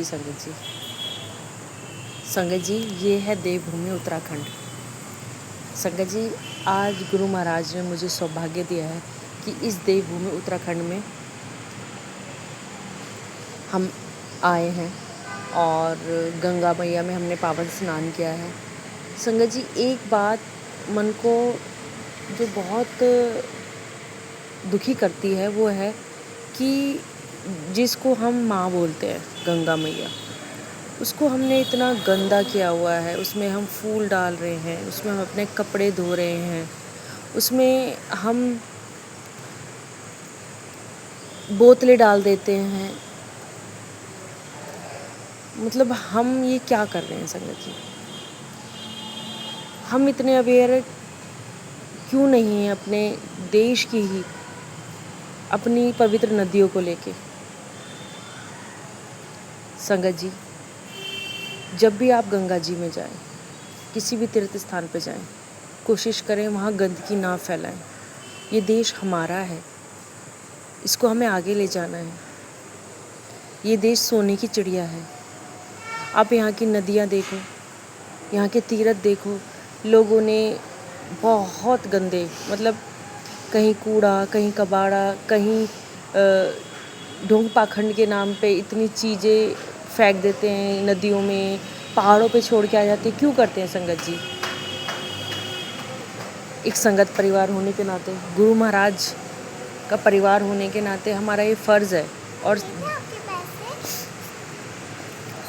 संगत जी। संगत जी, ये है देवभूमि उत्तराखंड। संगत जी, आज गुरु महाराज ने मुझे सौभाग्य दिया है कि इस देवभूमि उत्तराखंड में हम आए हैं और गंगा मैया में हमने पावन स्नान किया है। संगत जी, एक बात मन को जो बहुत दुखी करती है वो है कि जिसको हम माँ बोलते हैं, गंगा मैया, उसको हमने इतना गंदा किया हुआ है। उसमें हम फूल डाल रहे हैं, उसमें हम अपने कपड़े धो रहे हैं, उसमें हम बोतलें डाल देते हैं। मतलब हम ये क्या कर रहे हैं संगत जी? हम इतने अवेयर क्यों नहीं हैं अपने देश की ही, अपनी पवित्र नदियों को लेके? संगत जी, जब भी आप गंगा जी में जाएं, किसी भी तीर्थ स्थान पर जाएं, कोशिश करें वहाँ गंदगी ना फैलाएं। ये देश हमारा है, इसको हमें आगे ले जाना है। ये देश सोने की चिड़िया है। आप यहाँ की नदियाँ देखो, यहाँ के तीर्थ देखो, लोगों ने बहुत गंदे, मतलब कहीं कूड़ा, कहीं कबाड़ा, कहीं ढोंग पाखंड के नाम पे इतनी चीज़ें फेंक देते हैं नदियों में, पहाड़ों पे छोड़ के आ जाते हैं। क्यों करते हैं संगत जी? एक संगत परिवार होने के नाते, गुरु महाराज का परिवार होने के नाते हमारा ये फ़र्ज़ है, और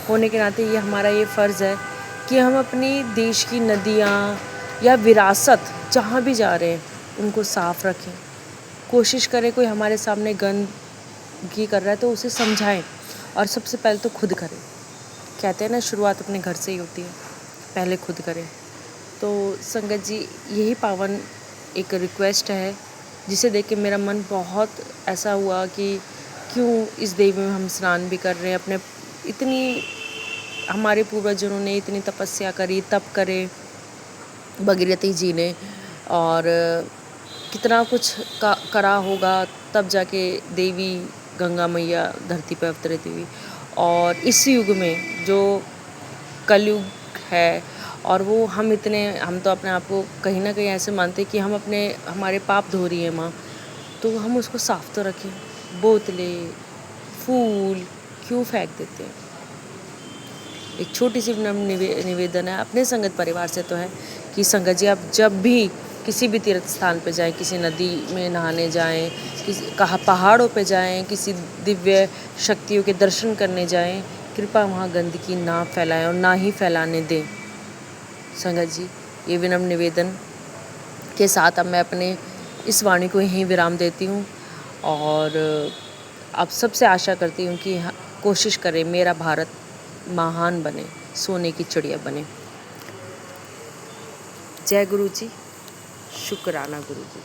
होने के नाते ये हमारा ये फ़र्ज़ है कि हम अपनी देश की नदियाँ या विरासत जहाँ भी जा रहे हैं उनको साफ़ रखें। कोशिश करें, कोई हमारे सामने गंदगी कर रहा है तो उसे समझाएं, और सबसे पहले तो खुद करें। कहते हैं ना, शुरुआत अपने घर से ही होती है, पहले खुद करें। तो संगत जी, यही पावन एक रिक्वेस्ट है जिसे देख के मेरा मन बहुत ऐसा हुआ कि क्यों इस देवी में हम स्नान भी कर रहे हैं। अपने इतनी हमारे पूर्वजों ने इतनी तपस्या करी, तप करे भगीरथी जी ने, और कितना कुछ करा होगा, तब जाके देवी गंगा मैया धरती पर अवतरित हुई। और इस युग में जो कलयुग है, और वो हम तो अपने आप को कहीं ना कहीं ऐसे मानते हैं कि हमारे पाप धो रही है माँ, तो हम उसको साफ तो रखें। बोतलें, फूल क्यों फेंक देते हैं? एक छोटी सी निवेदन है अपने संगत परिवार से तो है कि संगत जी, आप जब भी किसी भी तीर्थ स्थान पे जाएं, किसी नदी में नहाने जाएं, कहाँ पहाड़ों पे जाएं, किसी दिव्य शक्तियों के दर्शन करने जाएं, कृपया वहाँ गंदगी ना फैलाएं और ना ही फैलाने दें। संगत जी, ये विनम्र निवेदन के साथ अब मैं अपने इस वाणी को यहीं विराम देती हूँ, और आप सबसे आशा करती हूँ कि कोशिश करें मेरा भारत महान बने, सोने की चिड़िया बने। जय गुरु जी, शुक्राना गुरु जी।